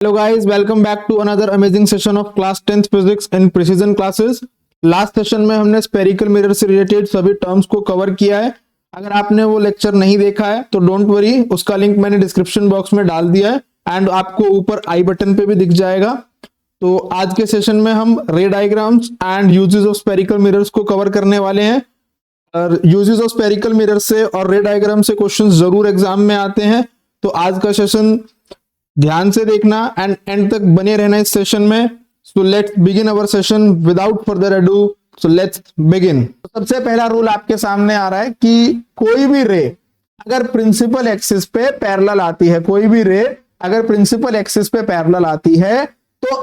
Hello guys, welcome back to another amazing session of class 10th physics and precision classes. Last session में हमने spherical mirror से related सभी terms को cover किया है. अगर आपने वो लेक्चर नहीं देखा है तो डोंट वरी, उसका लिंक मैंने डिस्क्रिप्शन बॉक्स में डाल दिया है एंड आपको ऊपर आई बटन पे भी दिख जाएगा. तो आज के सेशन में हम रे diagrams and uses of spherical mirrors को कवर करने वाले हैं. और यूजेस ऑफ स्पेरिकल मिरर से और रे डायग्राम से क्वेश्चंस जरूर एग्जाम में आते हैं. तो आज का सेशन ध्यान से देखना एंड एंड तक बने रहना इस सेशन में. So let's begin our session without further ado. So let's begin. सबसे पहला रूल आपके सामने आ रहा है कि कोई भी रे अगर प्रिंसिपल एक्सिस पे पैरेलल आती है, कोई भी रे अगर प्रिंसिपल एक्सिस पे पैरेलल आती है तो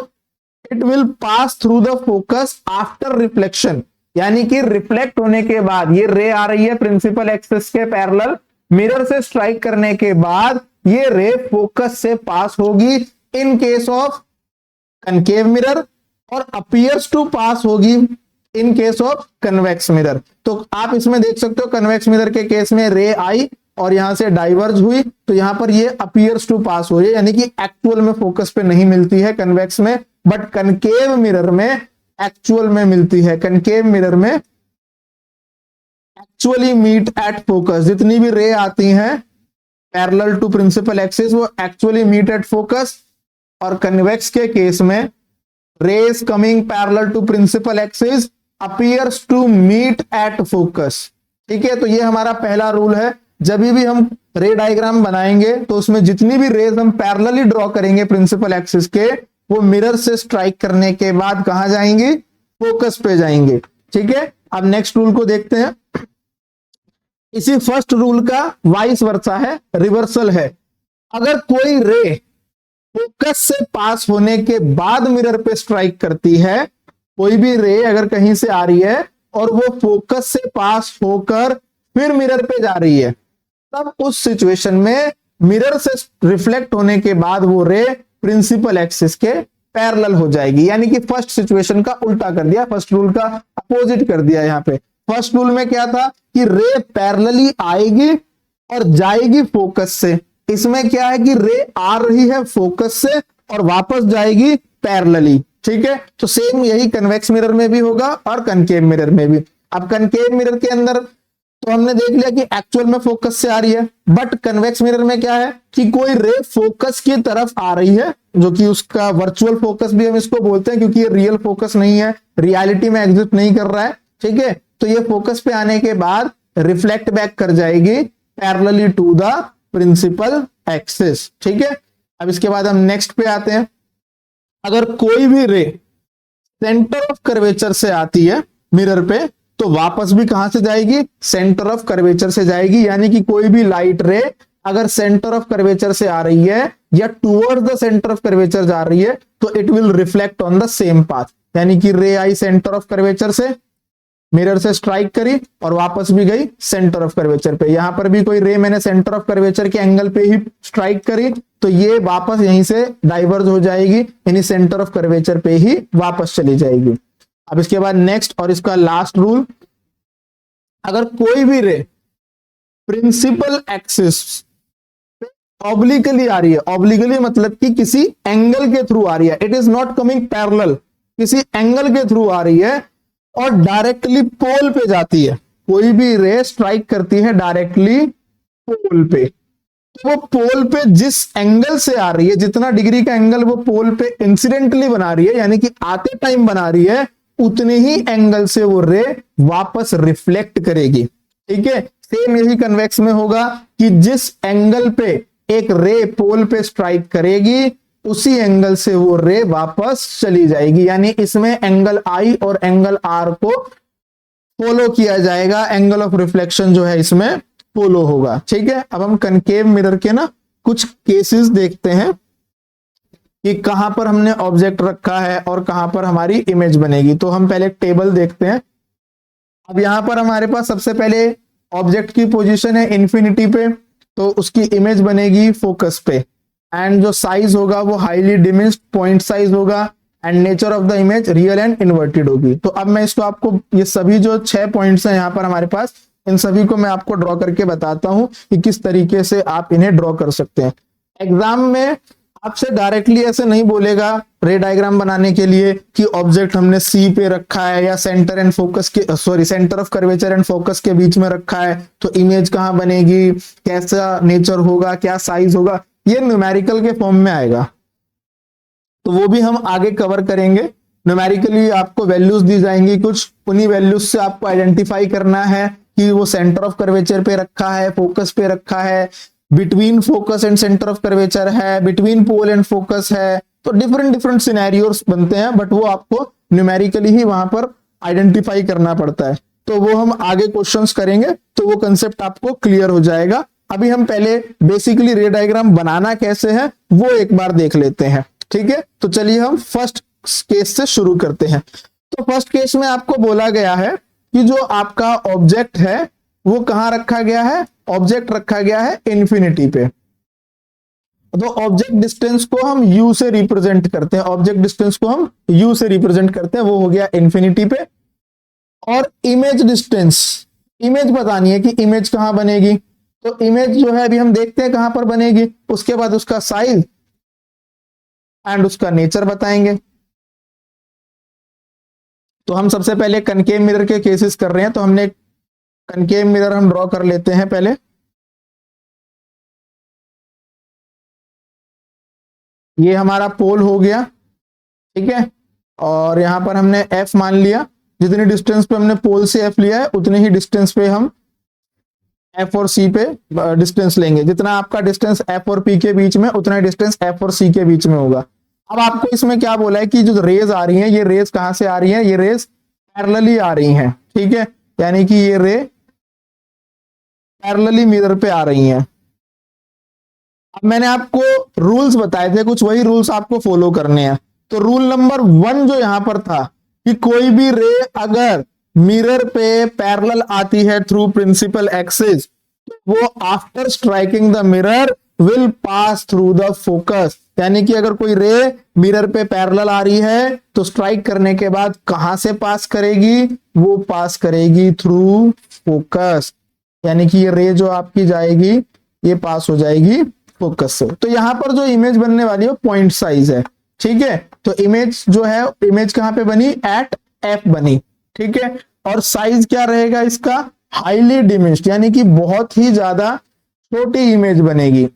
it will pass through the focus after reflection. यानी कि रिफ्लेक्ट होने के बाद ये रे आ रही है प्रिंसिपल एक्सिस के पैरेलल, मिरर से स्ट्राइक करने के बाद ये रे फोकस से पास होगी in case of concave mirror और अपीयर्स टू पास होगी in case of convex mirror. तो आप इसमें देख सकते हो कन्वेक्स मिरर के केस में रे आई और यहां से डाइवर्ज हुई, तो यहां पर ये अपीयर्स टू पास हो रही है, यानी कि एक्चुअल में फोकस पे नहीं मिलती है कन्वेक्स में, बट कनकेव मिरर में एक्चुअल में मिलती है. कनकेव मिरर में एक्चुअली मीट एट फोकस. जितनी भी रे आती हैं पैरेलल टू प्रिंसिपल एक्सिस वो एक्चुअली मीट एट फोकस. और कन्वेक्स के केस में rays coming parallel to principal axis appears to meet at focus. ठीक है, तो ये हमारा पहला रूल है. जब भी हम रे डायग्राम बनाएंगे तो उसमें जितनी भी रेज हम पैरेलली ड्रॉ करेंगे प्रिंसिपल एक्सिस के, वो मिरर से स्ट्राइक करने के बाद कहां जाएंगे? फोकस पे जाएंगे. ठीक है, अब नेक्स्ट रूल को देखते हैं. इसी फर्स्ट रूल का वाइस वर्सा है, रिवर्सल है. अगर कोई रे फोकस से पास होने के बाद मिरर पे स्ट्राइक करती है, कोई भी रे अगर कहीं से आ रही है और वो फोकस से पास होकर फिर मिरर पे जा रही है, तब उस सिचुएशन में मिरर से रिफ्लेक्ट होने के बाद वो रे प्रिंसिपल एक्सिस के पैरेलल हो जाएगी. यानी कि फर्स्ट सिचुएशन का उल्टा कर दिया, फर्स्ट रूल का अपोजिट कर दिया. यहां पे फर्स्ट रूल में क्या था कि रे पैरेलली आएगी और जाएगी फोकस से. इसमें क्या है कि रे आ रही है फोकस से और वापस जाएगी पैरेलली. ठीक है, तो सेम यही कन्वेक्स मिरर में भी होगा और कनकेव मिरर में भी. अब कनकेव मिरर के अंदर तो हमने देख लिया कि एक्चुअल में फोकस से आ रही है, बट कन्वेक्स मिरर में क्या है कि कोई रे फोकस की तरफ आ रही है, जो कि उसका वर्चुअल फोकस भी हम इसको बोलते हैं, क्योंकि ये रियल फोकस नहीं है, रियलिटी में एग्जिस्ट नहीं कर रहा है. ठीक है, तो ये फोकस पे आने के बाद रिफ्लेक्ट बैक कर जाएगी parallelly to the principal axis. ठीक है, अब इसके बाद हम नेक्स्ट पे आते हैं. अगर कोई भी रे सेंटर ऑफ कर्वेचर से आती है मिरर पे, तो वापस भी कहां से जाएगी? सेंटर ऑफ कर्वेचर से जाएगी. यानी कि कोई भी लाइट रे अगर सेंटर ऑफ कर्वेचर से आ रही है या towards the centre of curvature जा रही है, तो it will reflect on the same path. यानी कि रे आई सेंटर ऑफ कर्वेचर से, मिरर से स्ट्राइक करी और वापस भी गई सेंटर ऑफ कर्वेचर पे. यहां पर भी कोई रे मैंने सेंटर ऑफ कर्वेचर के एंगल पे ही स्ट्राइक करी, तो ये वापस यहीं से डाइवर्ज हो जाएगी, यानी सेंटर ऑफ कर्वेचर पे ही वापस चली जाएगी. अब इसके बाद नेक्स्ट और इसका लास्ट रूल, अगर कोई भी रे प्रिंसिपल एक्सिस ऑब्लिकली आ रही है, ऑब्लिकली मतलब कि किसी एंगल के थ्रू आ रही है, it is not coming parallel, किसी एंगल के थ्रू आ रही है और डायरेक्टली पोल पे जाती है. कोई भी रे स्ट्राइक करती है डायरेक्टली पोल पे, तो वो पोल पे जिस एंगल से आ रही है, जितना डिग्री का एंगल वो पोल पे इंसिडेंटली बना रही है, यानी कि आते टाइम बना रही है, उतने ही एंगल से वो रे वापस रिफ्लेक्ट करेगी. ठीक है, सेम यही कन्वेक्स में होगा कि जिस एंगल पे एक रे पोल पे स्ट्राइक करेगी, उसी एंगल से वो रे वापस चली जाएगी. यानी इसमें एंगल आई और एंगल आर को फॉलो किया जाएगा, एंगल ऑफ रिफ्लेक्शन जो है इसमें फॉलो होगा. ठीक है, अब हम कनकेव मिरर के ना कुछ केसेस देखते हैं कि कहां पर हमने ऑब्जेक्ट रखा है और कहां पर हमारी इमेज बनेगी. तो हम पहले एक टेबल देखते हैं. अब यहां पर हमारे पास सबसे पहले ऑब्जेक्ट की पोजीशन है इंफिनिटी पे, तो उसकी इमेज बनेगी फोकस पे, एंड जो साइज होगा वो हाईली डिमिनिश्ड पॉइंट साइज होगा, and nature of the image real and inverted होगी. तो अब मैं इसको आपको ये सभी जो 6 पॉइंट्स हैं यहां पर हमारे पास, इन सभी को मैं आपको ड्रॉ करके बताता हूं कि किस तरीके से आप इन्हें ड्रॉ कर सकते हैं. एग्जाम में आपसे डायरेक्टली ऐसे नहीं बोलेगा रे डायग्राम बनाने के लिए कि ऑब्जेक्ट हमने सी पे रखा है या सेंटर एंड फोकस के centre of curvature and focus के बीच में रखा है, तो इमेज कहां बनेगी, कैसा नेचर होगा, क्या साइज होगा, ये न्यूमेरिकल के फॉर्म में आएगा। तो वो भी हम आगे कवर करेंगे। न्यूमेरिकली आपको वैल्यूज दी जाएंगी कुछ, उन्हीं वैल्यूज से आपको आइडेंटिफाई करना है कि वो सेंटर ऑफ कर्वेचर पे रखा है, फोकस पे रखा है, between focus and centre of curvature है, बिटवीन पोल एंड फोकस है। तो डिफरेंट डिफरेंट सिनेरियोस बनते हैं, बट वो आपको न्यूमेरिकली ही वहां पर आइडेंटिफाई करना पड़ता है। तो वो हम आगे क्वेश्चंस करेंगे, तो वो कंसेप्ट आपको क्लियर हो जाएगा। अभी हम पहले बेसिकली रे डायग्राम बनाना कैसे है वो एक बार देख लेते हैं, ठीक है। तो चलिए हम फर्स्ट केस से शुरू करते हैं। तो फर्स्ट केस में आपको बोला गया है कि जो आपका ऑब्जेक्ट है वो कहां रखा गया है, ऑब्जेक्ट रखा गया है इन्फिनिटी पे। तो ऑब्जेक्ट डिस्टेंस को हम u से रिप्रेजेंट करते हैं, ऑब्जेक्ट डिस्टेंस को हम u से रिप्रेजेंट करते हैं, वो हो गया इन्फिनिटी पे। और इमेज डिस्टेंस, इमेज बतानी है कि इमेज कहां बनेगी। तो इमेज जो है अभी हम देखते हैं कहां पर बनेगी, उसके बाद उसका साइज एंड उसका नेचर बताएंगे। तो हम सबसे पहले कनकेव मिरर के केसेस कर रहे हैं, तो हमने कनकेव मिरर हम ड्रॉ कर लेते हैं पहले। ये हमारा पोल हो गया, ठीक है, और यहां पर हमने f मान लिया। जितनी डिस्टेंस पे हमने पोल से f लिया है उतनी ही डिस्टेंस पे हम f और c पे डिस्टेंस लेंगे। जितना आपका डिस्टेंस f और p के बीच में, उतना डिस्टेंस f और c के बीच में होगा। अब आपको इसमें क्या बोला है कि जो रेज आ रही हैं, ये रेज कहां से आ रही हैं, ये रेज पैरेलली आ रही हैं, ठीक है, यानी कि ये रे पैरेलली मिरर पे आ रही हैं। अब मैंने आपको रूल्स बताए थे कुछ, वही रूल्स आपको फॉलो करने हैं। तो रूल नंबर 1 जो यहां पर था कि कोई भी रे अगर मिरर पे पैरेलल आती है थ्रू प्रिंसिपल एक्सिस, वो after striking the mirror will pass through the focus. यानी कि अगर कोई रे मिरर पे पैरेलल आ रही है तो स्ट्राइक करने के बाद कहां से पास करेगी, वो पास करेगी थ्रू फोकस। यानी कि ये रे जो आपकी जाएगी ये पास हो जाएगी फोकस से। तो यहां पर जो इमेज बनने वाली है पॉइंट साइज है, ठीक है। तो इमेज जो है, इमेज कहां पे बनी, एट एफ बनी, ठीक है। और साइज क्या रहेगा इसका, हाईली डिमिनिश्ड, यानी कि बहुत ही ज्यादा छोटी इमेज बनेगी।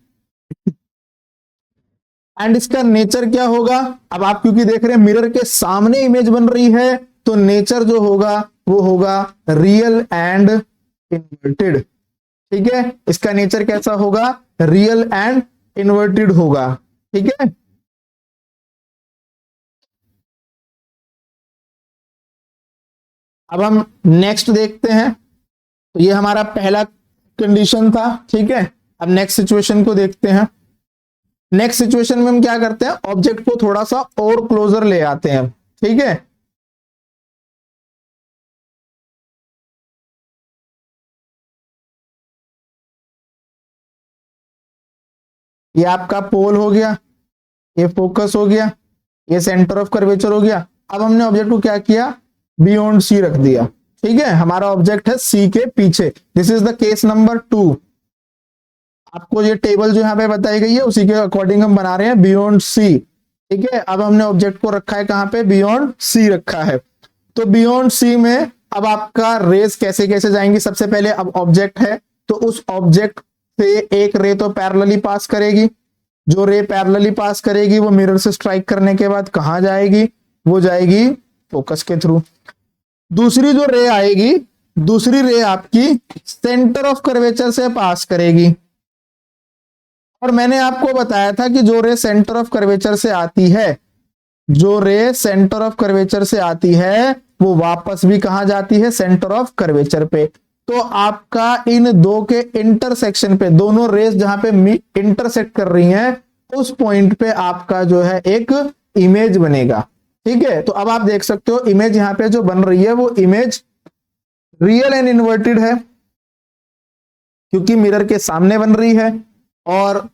एंड इसका नेचर क्या होगा, अब आप क्योंकि देख रहे हैं मिरर के सामने इमेज बन रही है, तो नेचर जो होगा वो होगा रियल एंड इन्वर्टेड, ठीक है। इसका नेचर कैसा होगा, रियल एंड इन्वर्टेड होगा, ठीक है। अब हम नेक्स्ट देखते हैं। तो ये हमारा पहला कंडीशन था, ठीक है। अब नेक्स्ट सिचुएशन को देखते हैं। नेक्स्ट सिचुएशन में हम क्या करते हैं, ऑब्जेक्ट को थोड़ा सा और क्लोजर ले आते हैं, ठीक है। ये आपका पोल हो गया, ये फोकस हो गया, ये सेंटर ऑफ कर्वेचर हो गया। अब हमने ऑब्जेक्ट को क्या किया, बियॉन्ड सी रख दिया, ठीक है। हमारा ऑब्जेक्ट है सी के पीछे। This is the case number 2। आपको ये टेबल जो यहाँ पे बताई गई है उसी के अकॉर्डिंग हम बना रहे हैं बियॉन्ड सी, ठीक है। अब हमने ऑब्जेक्ट को रखा है कहां पे, बियॉन्ड सी रखा है। तो बियॉन्ड सी में अब आपका रेस कैसे कैसे जाएंगी, सबसे पहले अब ऑब्जेक्ट है तो उस ऑब्जेक्ट से एक रे तो पैरेलली पास करेगी। जो रे पैरेलली पास करेगी वो मिरर से स्ट्राइक करने के बाद कहां जाएगी, वो जाएगी फोकस के थ्रू। दूसरी जो रे आएगी, दूसरी रे आपकी सेंटर ऑफ कर्वेचर से पास करेगी। और मैंने आपको बताया था कि जो रे सेंटर ऑफ कर्वेचर से आती है, जो रे सेंटर ऑफ कर्वेचर से आती है वो वापस भी कहां जाती है, सेंटर ऑफ कर्वेचर पे। तो आपका इन दो के इंटरसेक्शन पे, दोनों रेस जहां पे इंटरसेक्ट कर रही हैं, उस पॉइंट पे आपका जो है एक इमेज बनेगा, ठीक है। तो अब आप देख सकते हो इमेज यहां पे जो बन रही है वो इमेज रियल एंड इन्वर्टेड है, क्योंकि मिरर के सामने बन रही है। और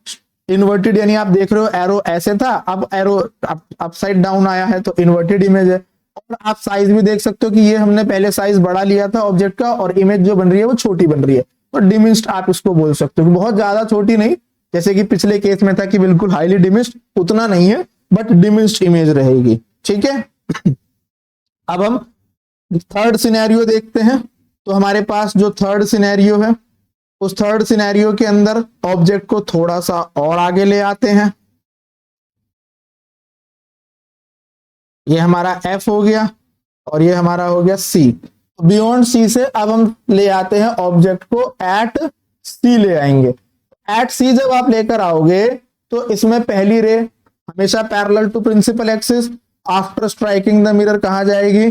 इन्वर्टेड यानी आप देख रहे हो एरो ऐसे था, अब एरो अपसाइड डाउन आया है, तो इन्वर्टेड इमेज है। और आप साइज भी देख सकते हो कि ये हमने पहले साइज बड़ा लिया था ऑब्जेक्ट का, और इमेज जो बन रही है वो छोटी बन रही है। तो डिमिनिश्ड आप इसको बोल सकते हो, बहुत ज्यादा छोटी नहीं, जैसे कि पिछले केस में था कि बिल्कुल हाईली डिमिस्ड, उतना नहीं है बट डिमिस्ड इमेज रहेगी। ठीक है, अब हम थर्ड सिनेरियो देखते हैं। तो हमारे पास जो थर्ड सिनेरियो है, उस थर्ड सिनेरियो के अंदर ऑब्जेक्ट को थोड़ा सा और आगे ले आते हैं। ये हमारा एफ हो गया और ये हमारा हो गया सी। बियॉन्ड सी से अब हम ले आते हैं ऑब्जेक्ट को एट सी ले आएंगे। एट सी जब आप लेकर आओगे तो इसमें पहली रे हमेशा parallel to principal axis, after striking the mirror कहां जाएगी,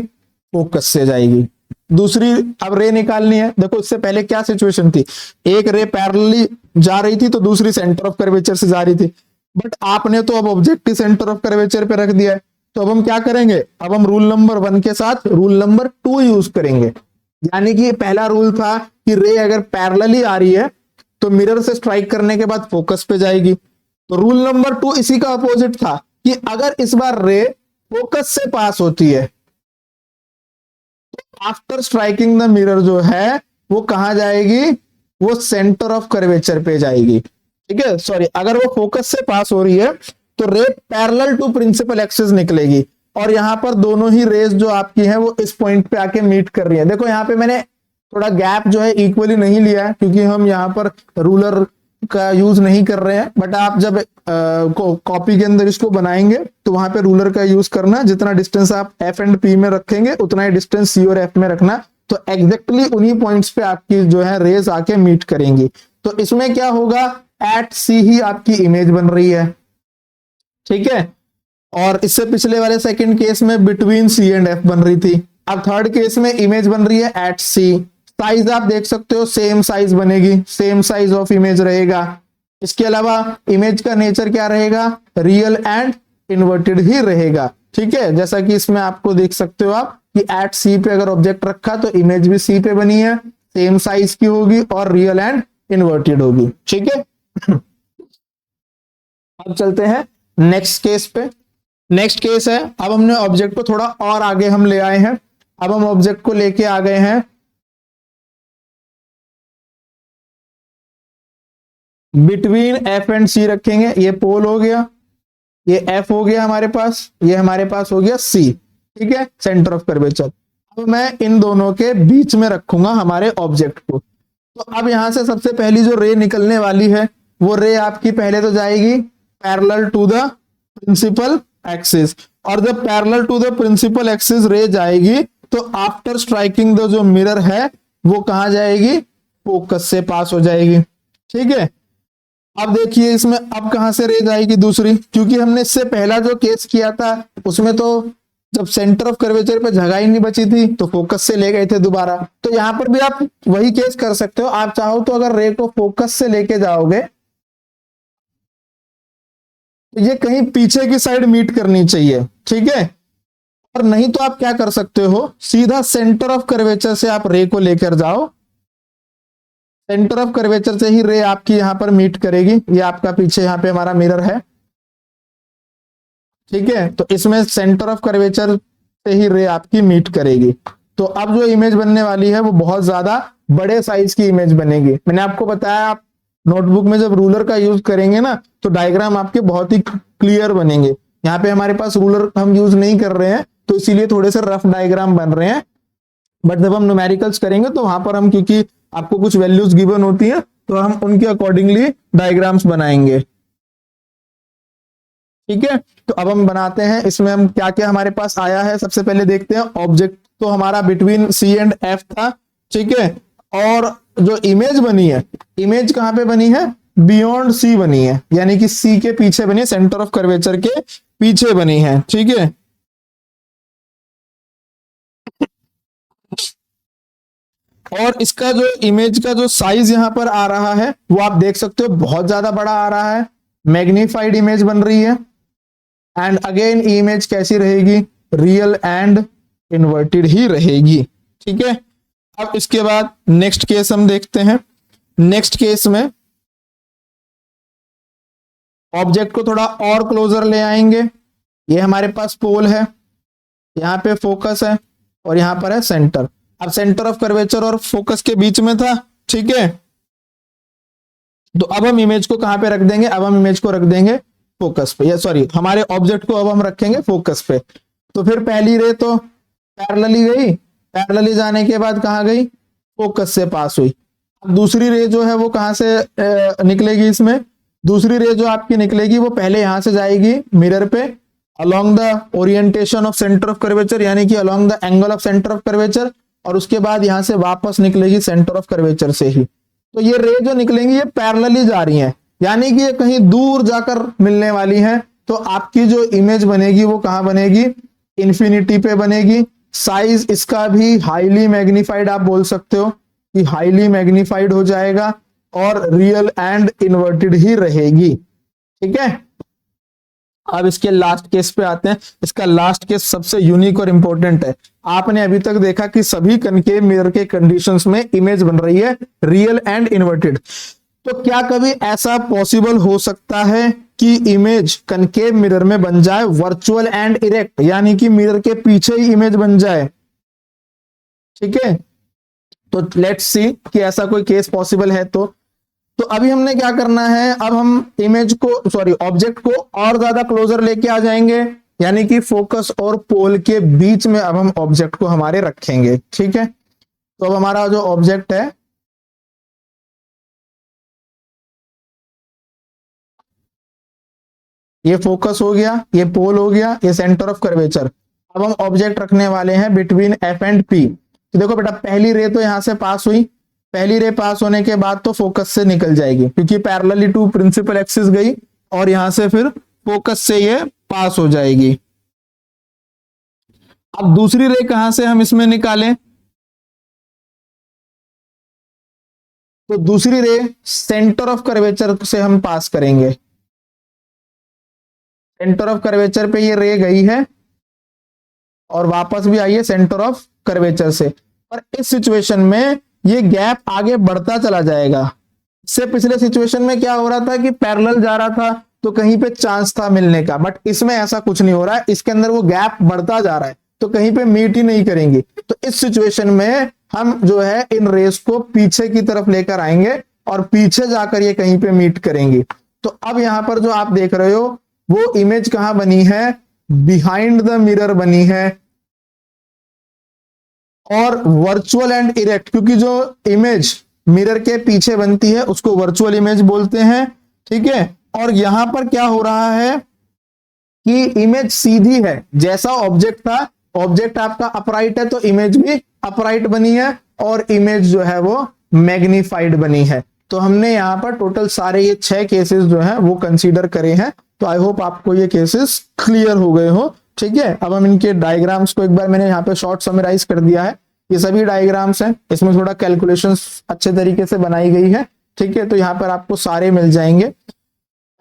फोकस से जाएगी। दूसरी अब रे निकालनी है। देखो इससे पहले क्या सिचुएशन थी, एक रे पैरेलली जा रही थी तो दूसरी सेंटर ऑफ कर्वेचर से जा रही थी, बट आपने तो अब ऑब्जेक्टिव सेंटर ऑफ कर्वेचर पे रख दिया है। तो अब हम क्या करेंगे, अब हम रूल नंबर 1 के साथ रूल नंबर 2 यूज करेंगे। यानी कि पहला रूल था कि रे अगर पैरेलली आ रही है तो मिरर से स्ट्राइक करने के बाद फोकस पे जाएगी। तो रूल नंबर 2 इसी का अपोजिट था कि अगर इस बार रे फोकस से पास होती है तो आफ्टर स्ट्राइकिंग द मिरर जो है वो कहां जाएगी, वो सेंटर ऑफ कर्वेचर पे जाएगी। ठीक है, सॉरी, अगर वो फोकस से पास हो रही है तो ray parallel to principal axis निकलेगी और यहां पर दोनों ही रेज जो आपकी हैं वो इस पॉइंट पे आके मीट कर रही है। देखो यहां पे मैंने थोड़ा गैप जो है इक्वली नहीं लिया है क्योंकि हम यहाँ पर रूलर का यूज नहीं कर रहे हैं, बट आप जब कॉपी के अंदर इसको बनाएंगे तो वहां पे रूलर का यूज करना। जितना डिस्टेंस आप एफ एंड पी में रखेंगे उतना ही डिस्टेंस सी और एफ में रखना, तो एग्जैक्टली उन्हीं पॉइंट्स पे आपकी जो है रेज आके मीट करेंगी। तो इसमें क्या होगा, एट सी ही आपकी इमेज बन रही है। ठीक है, और इससे पिछले वाले सेकंड केस में बिटवीन सी एंड एफ बन रही थी। अब थर्ड केस में इमेज बन रही है एट सी। साइज आप देख सकते हो सेम साइज बनेगी, सेम साइज ऑफ इमेज रहेगा। इसके अलावा इमेज का नेचर क्या रहेगा, रियल एंड इन्वर्टेड ही रहेगा। ठीक है, जैसा कि इसमें आपको देख सकते हो आप कि एट सी पे अगर ऑब्जेक्ट रखा तो इमेज भी सी पे बनी है, सेम साइज की होगी और रियल एंड इन्वर्टेड होगी। ठीक है, अब चलते हैं नेक्स्ट केस पे। नेक्स्ट केस है, अब हमने ऑब्जेक्ट को थोड़ा और आगे हम ले आए हैं। अब हम ऑब्जेक्ट को लेके आ गए हैं बिटवीन एफ एंड सी रखेंगे। ये पोल हो गया, ये एफ हो गया हमारे पास, ये हमारे पास हो गया सी। ठीक है, सेंटर ऑफ कर्वेचर। अब मैं इन दोनों के बीच में रखूंगा हमारे ऑब्जेक्ट को। तो अब यहां से सबसे पहली जो रे निकलने वाली है वो रे आपकी पहले तो जाएगी parallel to the principal axis, और जब parallel to the principal axis ray जाएगी तो आफ्टर स्ट्राइकिंग द जो मिरर है वो कहां जाएगी, फोकस से पास हो जाएगी। ठीक है, अब देखिए इसमें अब कहां से रे जाएगी दूसरी, क्योंकि हमने इससे पहला जो केस किया था उसमें तो जब सेंटर ऑफ कर्वेचर पे जगह ही नहीं बची थी तो फोकस से ले गए थे दोबारा। तो यहां पर भी आप वही केस कर सकते हो। आप चाहो तो अगर रे को फोकस से लेके जाओगे तो ये कहीं पीछे की साइड मीट करनी चाहिए। ठीक है, और नहीं तो आप क्या कर सकते हो, सीधा सेंटर ऑफ कर्वेचर से आप रे को लेकर जाओ, सेंटर ऑफ कर्वेचर से ही रे आपकी यहां पर मीट करेगी। ये आपका पीछे यहां पे हमारा मिरर है। ठीक है, तो इसमें सेंटर ऑफ कर्वेचर से ही रे आपकी मीट करेगी। तो अब जो इमेज बनने वाली है वो बहुत ज्यादा बड़े साइज की इमेज बनेगी। मैंने आपको बताया आप नोटबुक में जब रूलर का यूज करेंगे ना तो डायग्राम आपके बहुत ही क्लियर बनेंगे। यहाँ पे हमारे पास रूलर हम यूज नहीं कर रहे हैं तो इसीलिए थोड़े से रफ डायग्राम बन रहे हैं, बट जब हम न्यूमेरिकल्स करेंगे तो वहां पर हम, क्योंकि आपको कुछ वैल्यूज गिवन होती हैं तो हम उनके अकॉर्डिंगली डायग्राम्स बनाएंगे। ठीक है, तो अब हम बनाते हैं। इसमें हम क्या क्या हमारे पास आया है सबसे पहले देखते हैं। ऑब्जेक्ट तो हमारा बिटवीन सी एंड एफ था। ठीक है, और जो इमेज बनी है, इमेज कहां पे बनी है, बियॉन्ड सी बनी है, यानी कि सी के पीछे बनी है, सेंटर ऑफ कर्वेचर के पीछे बनी है। ठीक है, और इसका जो इमेज का जो साइज यहां पर आ रहा है वो आप देख सकते हो बहुत ज्यादा बड़ा आ रहा है, मैग्नीफाइड इमेज बन रही है। एंड अगेन इमेज कैसी रहेगी, रियल एंड इन्वर्टेड ही रहेगी। ठीक है, अब इसके बाद नेक्स्ट केस हम देखते हैं। नेक्स्ट केस में ऑब्जेक्ट को थोड़ा और क्लोजर ले आएंगे। ये हमारे पास पोल है, यहां पे फोकस है और यहां पर है सेंटर। अब सेंटर ऑफ कर्वेचर और फोकस के बीच में था। ठीक है, तो अब हम इमेज को कहां पे रख देंगे, अब हम इमेज को रख देंगे फोकस पे, या सॉरी हमारे ऑब्जेक्ट को अब हम रखेंगे फोकस पे। तो फिर पहली रे तो पैरेलली गई, पैरेलली जाने के बाद कहां गई, फोकस से पास हुई। अब दूसरी रे जो है वो कहां से निकलेगी, इसमें दूसरी रे जो आपकी निकलेगी वो पहले यहां से जाएगी मिरर पे along the orientation of centre of curvature, यानी कि along the angle of centre of curvature, और उसके बाद यहां से वापस निकलेगी सेंटर ऑफ कर्वेचर से ही। तो ये रे जो निकलेंगी ये पैरेलली जा रही हैं, यानी कि ये कहीं दूर जाकर मिलने वाली हैं। तो आपकी जो इमेज बनेगी वो कहां बनेगी, इंफिनिटी पे बनेगी। साइज इसका भी हाईली मैग्नीफाइड आप बोल सकते हो कि हाईली मैग्नीफाइड हो जाएगा और रियल एंड इन्वर्टेड ही रहेगी। ठीक है, अब इसके लास्ट केस पे आते हैं। इसका लास्ट केस सबसे यूनिक और इंपॉर्टेंट है। आपने अभी तक देखा कि सभी कनकेव मिरर के कंडीशंस में इमेज बन रही है रियल एंड इन्वर्टेड। तो क्या कभी ऐसा पॉसिबल हो सकता है कि इमेज कनकेव मिरर में बन जाए वर्चुअल एंड इरेक्ट, यानी कि मिरर के पीछे ही इमेज बन जाए? ठीक है, तो लेट्स सी कि ऐसा कोई केस पॉसिबल है। तो अभी हमने क्या करना है, अब हम इमेज को सॉरी ऑब्जेक्ट को और ज्यादा क्लोजर लेके आ जाएंगे, यानी कि फोकस और पोल के बीच में अब हम ऑब्जेक्ट को हमारे रखेंगे। ठीक है, तो अब हमारा जो ऑब्जेक्ट है ये फोकस हो गया, ये पोल हो गया, ये सेंटर ऑफ कर्वेचर। अब हम ऑब्जेक्ट रखने वाले हैं बिटवीन एफ एंड पी। तो देखो बेटा, पहली रे तो यहां से पास हुई, पहली रे पास होने के बाद तो फोकस से निकल जाएगी क्योंकि पैरेलली टू प्रिंसिपल एक्सिस गई, और यहां से फिर फोकस से ये पास हो जाएगी। अब दूसरी रे कहां से हम इसमें निकालें, तो दूसरी रे सेंटर ऑफ कर्वेचर से हम पास करेंगे। सेंटर ऑफ कर्वेचर पे ये रे गई है और वापस भी आई है सेंटर ऑफ कर्वेचर से, पर इस सिचुएशन में ये गैप आगे बढ़ता चला जाएगा। इससे पिछले सिचुएशन में क्या हो रहा था कि पैरेलल जा रहा था तो कहीं पे चांस था मिलने का, बट इसमें ऐसा कुछ नहीं हो रहा है। इसके अंदर वो गैप बढ़ता जा रहा है तो कहीं पे मीट ही नहीं करेंगी। तो इस सिचुएशन में हम जो है इन रेस को पीछे की तरफ लेकर आएंगे और पीछे जाकर ये कहीं पे मीट करेंगी। तो अब यहां पर जो आप देख रहे हो वो इमेज कहां बनी है, बिहाइंड द मिरर बनी है, और वर्चुअल एंड इरेक्ट, क्योंकि जो इमेज मिरर के पीछे बनती है उसको वर्चुअल इमेज बोलते हैं। ठीक है, और यहां पर क्या हो रहा है कि इमेज सीधी है, जैसा ऑब्जेक्ट था, ऑब्जेक्ट आपका अपराइट है तो इमेज भी अपराइट बनी है, और इमेज जो है वो मैग्नीफाइड बनी है। तो हमने यहां पर टोटल सारे ये 6 केसेस जो है वो कंसीडर करे हैं। तो आई होप आपको ये केसेस क्लियर हो गए हो। ठीक है, अब हम इनके डायग्राम्स को एक बार मैंने यहाँ पे शॉर्ट समराइज कर दिया है। ये सभी डायग्राम्स हैं, इसमें थोड़ा कैलकुलेशंस अच्छे तरीके से बनाई गई है। ठीक है, तो यहाँ पर आपको सारे मिल जाएंगे।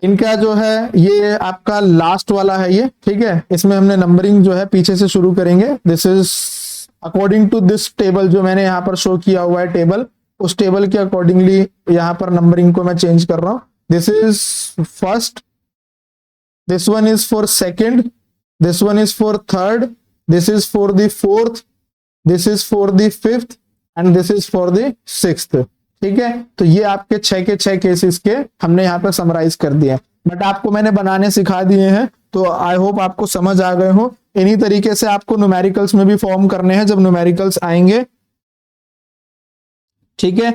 इनका जो है ये आपका लास्ट वाला है ये। ठीक है, इसमें हमने नंबरिंग जो है पीछे से शुरू करेंगे। This is according to this table जो मैंने यहाँ पर शो किया हुआ है टेबल, उस टेबल के अकॉर्डिंगली यहाँ पर नंबरिंग को मैं चेंज कर रहा हूँ। This is first, this one is for second, this one is for third, this is for the fourth, this is for the fifth and this is for the sixth। ठीक है, तो ये आपके 6 के 6 केसेस के हमने यहाँ पे समराइज कर दिए, बट आपको मैंने बनाने सिखा दिए हैं। तो आई होप आपको समझ आ गए हो। इन्हीं तरीके से आपको न्यूमेरिकल्स में भी फॉर्म करने हैं जब न्यूमेरिकल्स आएंगे। ठीक है,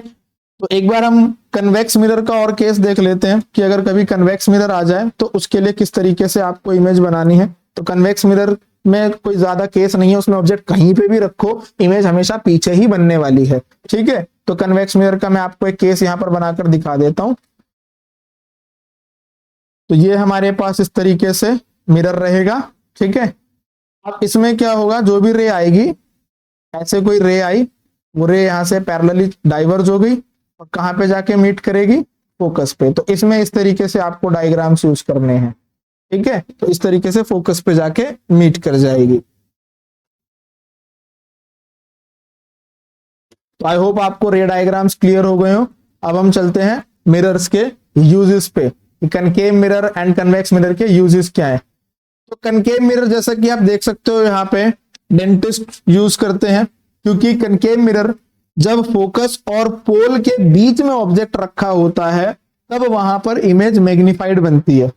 तो एक बार हम कन्वेक्स मिरर का और केस देख लेते हैं कि अगर कभी कन्वेक्स मिरर आ जाए तो उसके लिए किस तरीके से आपको इमेज बनानी है। तो कन्वेक्स मिरर में कोई ज्यादा केस नहीं है, उसमें ऑब्जेक्ट कहीं पे भी रखो इमेज हमेशा पीछे ही बनने वाली है। ठीक है, तो कन्वेक्स मिरर का मैं आपको एक केस यहां पर बनाकर दिखा देता हूं। तो ये हमारे पास इस तरीके से मिरर रहेगा। ठीक है, अब इसमें क्या होगा, जो भी रे आएगी, ऐसे कोई रे आई, वो रे यहां से पैरेलली डाइवर्ज हो गई और कहां पे जाके मीट करेगी, फोकस पे। तो इसमें इस तरीके से आपको डायग्राम्स यूज करने हैं। ठीक है, तो इस तरीके से फोकस पे जाके मीट कर जाएगी। तो आई होप आपको रे डायग्राम्स क्लियर हो गए हो। अब हम चलते हैं मिरर्स के यूजेस पे, concave mirror and convex mirror के यूजेस क्या है। तो कनकेव मिरर जैसा कि आप देख सकते हो यहाँ पे डेंटिस्ट यूज करते हैं, क्योंकि कनकेव मिरर जब फोकस और पोल के बीच में ऑब्जेक्ट रखा होता है तब वहां पर इमेज मैग्नीफाइड बनती है।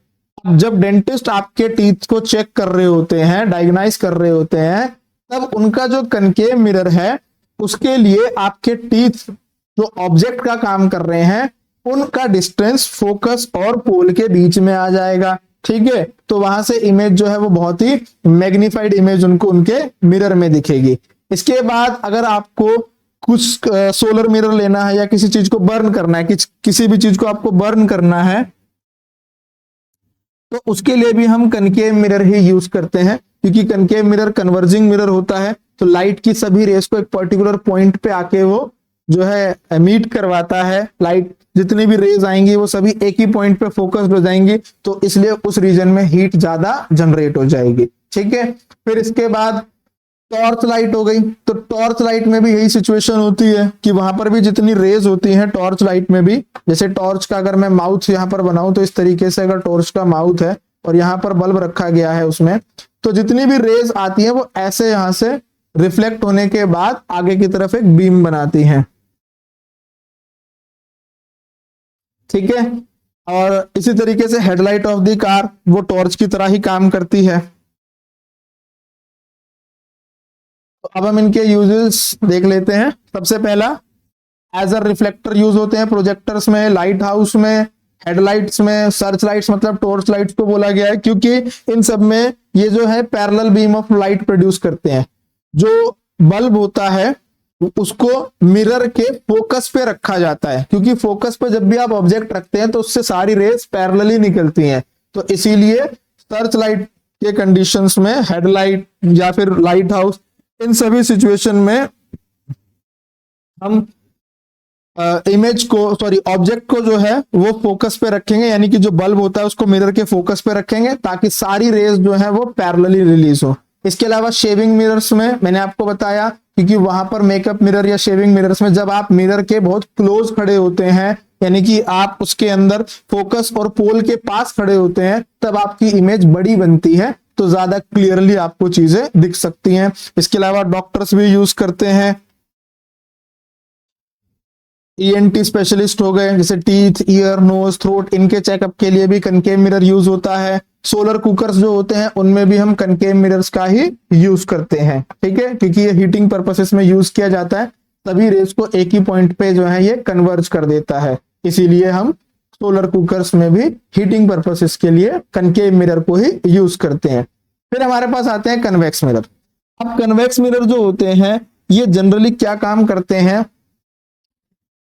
अब जब डेंटिस्ट आपके टीथ को चेक कर रहे होते हैं, डायग्नाइज कर रहे होते हैं, तब उनका जो कनकेव मिरर है उसके लिए आपके टीथ जो ऑब्जेक्ट का काम कर रहे हैं उनका डिस्टेंस फोकस और पोल के बीच में आ जाएगा। ठीक है, तो वहां से इमेज जो है वो बहुत ही मैग्नीफाइड इमेज उनको उनके मिरर में दिखेगी। इसके बाद अगर आपको कुछ सोलर मिरर लेना है या किसी चीज को बर्न करना है, किसी भी चीज को आपको बर्न करना है, तो उसके लिए भी हम कनकेव मिरर ही यूज करते हैं, क्योंकि कनकेव मिरर कन्वर्जिंग मिरर होता है, तो लाइट की सभी रेस को एक पर्टिकुलर पॉइंट पे आके वो जो है मीट करवाता है। लाइट जितनी भी रेज आएंगी वो सभी एक ही पॉइंट पे फोकस्ड हो जाएंगी, तो इसलिए उस रीजन में हीट ज्यादा जनरेट हो जाएगी। ठीक है, फिर इसके बाद टॉर्च लाइट हो गई। तो टॉर्च लाइट में भी यही सिचुएशन होती है कि वहां पर भी जितनी रेज होती हैं टॉर्च लाइट में भी, जैसे टॉर्च का अगर मैं माउथ यहां पर बनाऊं तो इस तरीके से अगर टॉर्च का माउथ है और यहां पर बल्ब रखा गया है उसमें, तो जितनी भी रेज आती है वो ऐसे यहां से रिफ्लेक्ट होने के बाद आगे की तरफ एक बीम बनाती हैं। ठीक है, और इसी तरीके से हेडलाइट ऑफ द कार वो टॉर्च की तरह ही काम करती है। तो अब हम इनके यूजेस देख लेते हैं। सबसे पहला एज अ रिफ्लेक्टर यूज होते हैं प्रोजेक्टर्स में, लाइट हाउस में, हेडलाइट्स में, सर्च लाइट्स मतलब टॉर्च लाइट्स को बोला गया है क्योंकि इन सब में ये जो है parallel beam of light produce करते हैं। जो बल्ब होता है उसको मिरर के फोकस पे रखा जाता है, क्योंकि फोकस पे जब भी आप ऑब्जेक्ट रखते हैं तो उससे सारी रेस पैरेलली निकलती हैं, तो इसीलिए सर्च लाइट के कंडीशंस में, हेडलाइट या फिर लाइट हाउस, इन सभी सिचुएशन में हम इमेज को सॉरी ऑब्जेक्ट को जो है वो फोकस पे रखेंगे, यानी कि जो बल्ब होता है उसको मिरर के फोकस पे रखेंगे ताकि सारी रेज जो है वो पैरेलली रिलीज हो। इसके अलावा शेविंग मिरर्स में मैंने आपको बताया, क्योंकि वहां पर मेकअप मिरर या शेविंग मिरर्स में जब आप मिरर के बहुत क्लोज खड़े होते हैं, यानी कि आप उसके अंदर फोकस और पोल के पास खड़े होते हैं, तब आपकी इमेज बड़ी बनती है, तो ज्यादा क्लियरली आपको चीजें दिख सकती हैं। इसके अलावा डॉक्टर्स भी यूज करते हैं, ईएनटी स्पेशलिस्ट हो गए, जैसे टीथ, ईयर, नोज, थ्रोट, इनके चेकअप के लिए भी कनकेव मिरर यूज होता है। सोलर कुकर्स जो होते हैं उनमें भी हम कनकेव मिरर्स का ही यूज करते हैं। ठीक है, क्योंकि ये हीटिंग पर्पसेस में यूज किया जाता है, सभी रेस को एक ही पॉइंट पे जो है ये कन्वर्ज कर देता है, इसीलिए हम सोलर कुकर्स में भी हीटिंग पर्पसेस के लिए कनकेव मिरर को ही यूज करते हैं। फिर हमारे पास आते हैं कन्वेक्स मिरर। अब कन्वेक्स मिरर जो होते हैं ये जनरली क्या काम करते हैं,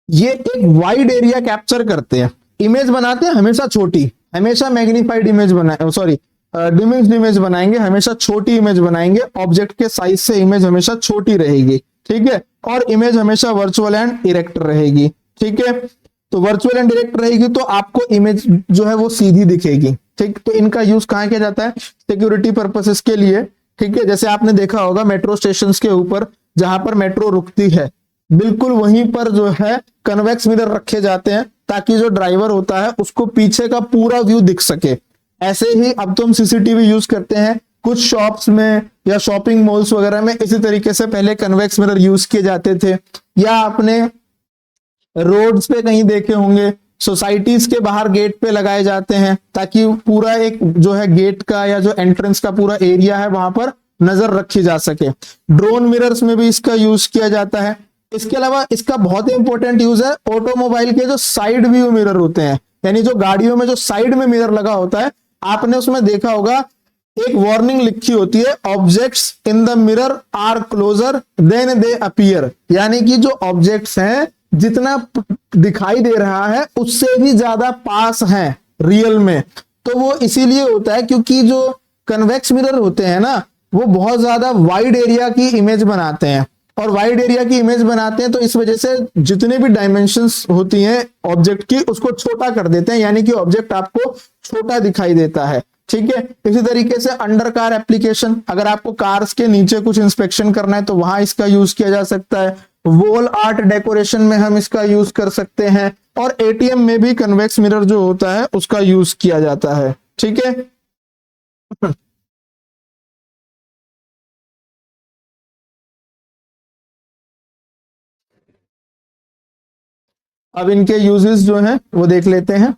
ये एक वाइड एरिया कैप्चर करते हैं, इमेज बनाते हैं हमेशा छोटी, हमेशा मैग्नीफाइड इमेज बनाए सॉरी डिमिन्स्ड इमेज बनाएंगे, हमेशा छोटी इमेज बनाएंगे, ऑब्जेक्ट के साइज से इमेज हमेशा छोटी रहेगी। ठीक है, और इमेज हमेशा वर्चुअल एंड इरेक्ट रहेगी। ठीक है, तो वर्चुअल एंड इरेक्ट रहेगी तो आपको इमेज जो है वो सीधी दिखेगी। ठीक, तो इनका यूज कहां किया जाता है, सिक्योरिटी पर्पसेस के लिए। ठीक है, जैसे आपने देखा होगा मेट्रो स्टेशन के ऊपर जहां पर मेट्रो रुकती है बिल्कुल वहीं पर जो है कन्वेक्स मिरर रखे जाते हैं ताकि जो ड्राइवर होता है उसको पीछे का पूरा व्यू दिख सके। ऐसे ही अब तो हम सीसीटीवी यूज करते हैं कुछ शॉप्स में या शॉपिंग मॉल्स वगैरह में, इसी तरीके से पहले कन्वेक्स मिरर यूज किए जाते थे। या आपने रोड्स पे कहीं देखे होंगे सोसाइटीज के बाहर गेट पे लगाए जाते हैं ताकि पूरा एक जो है गेट का या जो एंट्रेंस का पूरा एरिया है वहां पर नजर रखी जा सके। ड्रोन मिरर्स में भी इसका यूज किया जाता है। इसके अलावा इसका बहुत ही इंपॉर्टेंट यूज है ऑटोमोबाइल के जो साइड व्यू मिरर होते हैं, यानी जो गाड़ियों में जो साइड में मिरर लगा होता है, आपने उसमें देखा होगा एक वार्निंग लिखी होती है, objects in the mirror are closer than they appear, यानी कि जो ऑब्जेक्ट्स हैं जितना दिखाई दे रहा है उससे भी ज्यादा पास हैं रियल में। तो वो इसीलिए होता है क्योंकि जो कन्वेक्स मिरर होते हैं ना वो बहुत ज्यादा वाइड एरिया की इमेज बनाते हैं, और वाइड एरिया की इमेज बनाते हैं तो इस वजह से जितने भी डायमेंशंस होती हैं ऑब्जेक्ट की उसको छोटा कर देते हैं, यानी कि ऑब्जेक्ट आपको छोटा दिखाई देता है। ठीक है, इसी तरीके से अंडर कार एप्लीकेशन, अगर आपको कार्स के नीचे कुछ इंस्पेक्शन करना है तो वहां इसका यूज किया जा सकता है। वॉल आर्ट डेकोरेशन में हम इसका यूज कर सकते हैं, और एटीएम में भी कन्वेक्स मिरर जो होता है उसका यूज किया जाता है। ठीक है, अब इनके यूजेस जो हैं वो देख लेते हैं।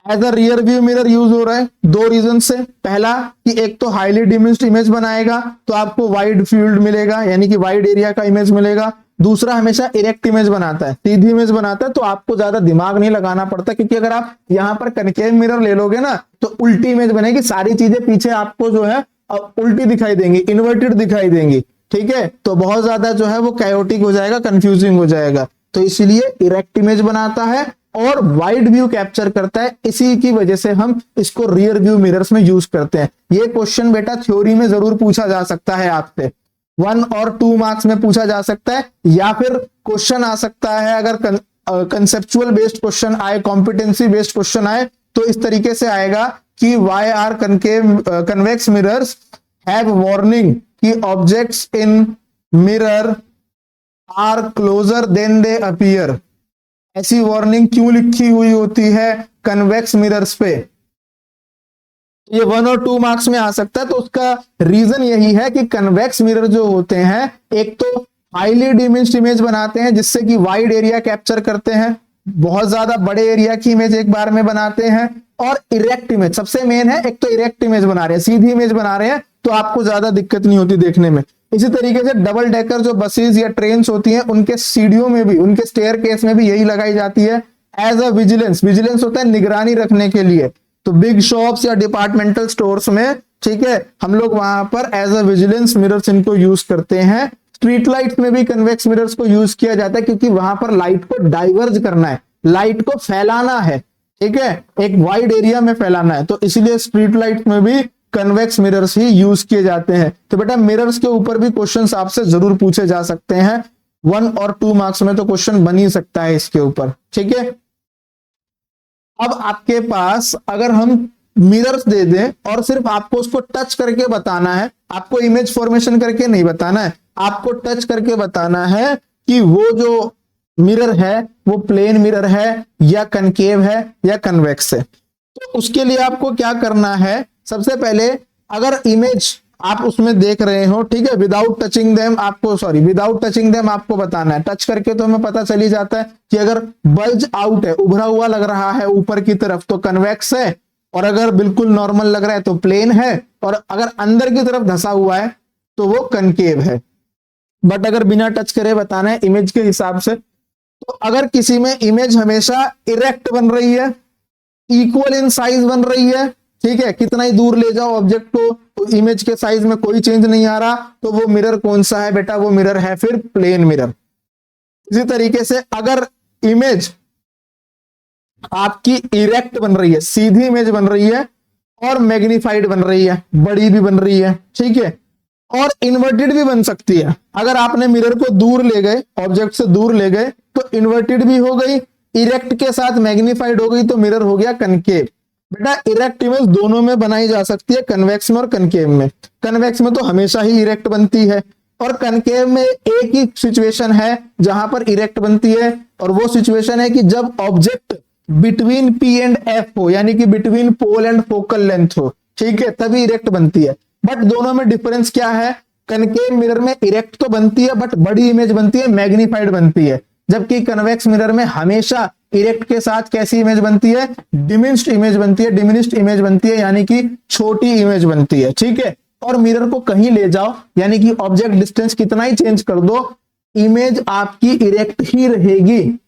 As a rear view mirror use हो रहा है दो रीजन से। पहला कि एक तो हाईली डिमिनिश्ड इमेज बनाएगा तो आपको वाइड फील्ड मिलेगा, यानी कि वाइड एरिया का इमेज मिलेगा। दूसरा हमेशा इरेक्ट इमेज बनाता है, सीधी इमेज बनाता है, तो आपको ज्यादा दिमाग नहीं लगाना पड़ता, क्योंकि अगर आप यहाँ पर कनकेव मिरर ले लोगे ना तो उल्टी इमेज बनेगी, सारी चीजें पीछे आपको जो है उल्टी दिखाई देंगी, इन्वर्टेड दिखाई देंगी। ठीक है, तो बहुत ज्यादा जो है वो कैओटिक हो जाएगा, कंफ्यूजिंग हो जाएगा। तो इसलिए इरेक्ट इमेज बनाता है और वाइड व्यू कैप्चर करता है, इसी की वजह से हम इसको रियर व्यू मिरर्स में यूज करते हैं। ये क्वेश्चन बेटा थ्योरी में जरूर पूछा जा सकता है आपसे, 1 और 2 मार्क्स में पूछा जा सकता है, या फिर क्वेश्चन आ सकता है अगर कंसेप्चुअल बेस्ड क्वेश्चन आए, कॉम्पिटेंसी बेस्ड क्वेश्चन आए तो इस तरीके से आएगा कि why are convex mirrors have warning कि objects in mirror are closer than they appear. ऐसी वार्निंग क्यों लिखी हुई होती है कन्वेक्स मिरर्स पे? ये 1 और 2 मार्क्स में आ सकता है। तो उसका रीजन यही है कि कन्वेक्स मिरर जो होते हैं एक तो हाईली डिमिनिश्ड इमेज बनाते हैं जिससे कि वाइड एरिया कैप्चर करते हैं, बहुत ज्यादा बड़े एरिया की इमेज एक बार में बनाते हैं, और इरेक्ट इमेज सबसे मेन है। एक तो इरेक्ट इमेज बना रहे हैं, सीधी इमेज बना रहे हैं, तो आपको ज्यादा दिक्कत नहीं होती देखने में। इसी तरीके से डबल डेकर जो बसेस या ट्रेन्स होती हैं उनके सीढ़ियों में भी, उनके स्टेयर केस में भी यही लगाई जाती है एज अ विजिलेंस। विजिलेंस होता है निगरानी रखने के लिए। तो बिग शॉप्स या डिपार्टमेंटल स्टोर्स में, ठीक है, हम लोग वहां पर एज अ विजिलेंस मिरर्स इनको यूज करते हैं। स्ट्रीट लाइट्स में भी कन्वेक्स मिरर्स को यूज किया जाता है क्योंकि वहां पर लाइट को डाइवर्ज करना है, लाइट को फैलाना है, ठीक है, एक वाइड एरिया में फैलाना है। तो इसलिए स्ट्रीट लाइट में भी कन्वेक्स मिरर्स ही यूज किए जाते हैं। तो बेटा मिरर्स के ऊपर भी क्वेश्चंस आपसे जरूर पूछे जा सकते हैं, 1 और 2 मार्क्स में तो क्वेश्चन बन ही सकता है इसके ऊपर। ठीक है, अब आपके पास अगर हम मिरर्स दे दें और सिर्फ आपको उसको टच करके बताना है, आपको इमेज फॉर्मेशन करके नहीं बताना है, आपको टच करके बताना है कि वो जो मिरर है वो प्लेन मिरर है या कनकेव है या कन्वेक्स है। तो उसके लिए आपको क्या करना है, सबसे पहले अगर इमेज आप उसमें देख रहे हो, ठीक है, विदाउट टचिंग देम आपको बताना है। टच करके तो हमें पता चली जाता है कि अगर बल्ज आउट है, उभरा हुआ लग रहा है ऊपर की तरफ तो कन्वेक्स है, और अगर बिल्कुल नॉर्मल लग रहा है तो प्लेन है, और अगर अंदर की तरफ धंसा हुआ है तो वो कनकेव है। बट अगर बिना टच करे बताना है इमेज के हिसाब से, तो अगर किसी में इमेज हमेशा इरेक्ट बन रही है, इक्वल इन साइज बन रही है, ठीक है, कितना ही दूर ले जाओ ऑब्जेक्ट को तो इमेज के साइज में कोई चेंज नहीं आ रहा, तो वो मिरर कौन सा है बेटा? वो मिरर है फिर प्लेन मिरर। इसी तरीके से अगर इमेज आपकी इरेक्ट बन रही है, सीधी इमेज बन रही है, और मैग्नीफाइड बन रही है, बड़ी भी बन रही है, ठीक है, और इन्वर्टेड भी बन सकती है। अगर आपने मिरर को दूर ले गए, ऑब्जेक्ट से दूर ले गए, तो इन्वर्टेड भी हो गई, इरेक्ट के साथ मैग्नीफाइड हो गई, तो मिरर हो गया कनकेव। बेटा इरेक्ट इमेज दोनों में बनाई जा सकती है, कन्वेक्स में और कनकेव में। कन्वेक्स में तो हमेशा ही इरेक्ट बनती है, और कनकेव में एक ही सिचुएशन है जहां पर इरेक्ट बनती है, और वो सिचुएशन है कि जब object between P and F हो, यानी कि between pole and focal length हो, ठीक है, तभी इरेक्ट बनती है। बट दोनों में डिफरेंस क्या है? कनकेव मिरर में इरेक्ट तो बनती है बट बड़ी इमेज बनती है, मैग्नीफाइड बनती है, जबकि कन्वेक्स मिरर में हमेशा इरेक्ट के साथ कैसी इमेज बनती है? डिमिनिश्ड इमेज बनती है, डिमिनिश्ड इमेज बनती है, यानी कि छोटी इमेज बनती है। ठीक है, और मिरर को कहीं ले जाओ, यानी कि ऑब्जेक्ट डिस्टेंस कितना ही चेंज कर दो, इमेज आपकी इरेक्ट ही रहेगी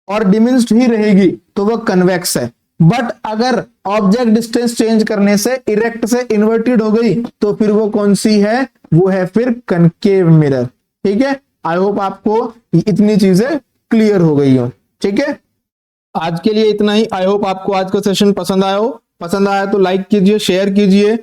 और डिमिनिश्ड ही रहेगी, तो वो कन्वेक्स है। बट अगर ऑब्जेक्ट डिस्टेंस चेंज करने से इरेक्ट से इन्वर्टेड हो गई, तो फिर वो कौन सी है? वो है फिर कनकेव मिरर। ठीक है, आई होप आपको इतनी चीजें क्लियर हो गई हो। ठीक है, आज के लिए इतना ही। आई होप आपको आज का सेशन पसंद आया हो। पसंद आया तो लाइक कीजिए, शेयर कीजिए,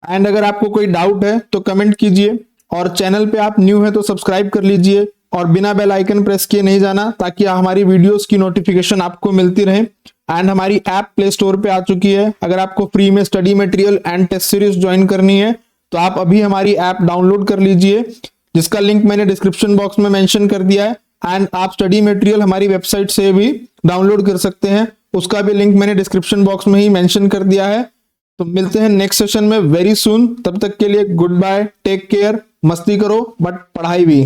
एंड अगर आपको कोई डाउट है तो कमेंट कीजिए, और चैनल पे आप न्यू है तो सब्सक्राइब कर लीजिए, और बिना बेल आइकन प्रेस किए नहीं जाना, ताकि हमारी वीडियोस की नोटिफिकेशन आपको मिलती रहे। एंड हमारी ऐप प्ले स्टोर पे आ चुकी है। अगर आपको फ्री में study material and test series join करनी है तो आप अभी हमारी ऐप डाउनलोड कर लीजिए, जिसका लिंक मैंने डिस्क्रिप्शन बॉक्स में मेंशन कर दिया है। एंड आप स्टडी मटेरियल हमारी वेबसाइट से भी डाउनलोड कर सकते हैं, उसका भी लिंक मैंने डिस्क्रिप्शन बॉक्स में ही मेंशन कर दिया है। तो मिलते हैं नेक्स्ट सेशन में वेरी सून। तब तक के लिए गुड बाय, टेक केयर, मस्ती करो बट पढ़ाई भी।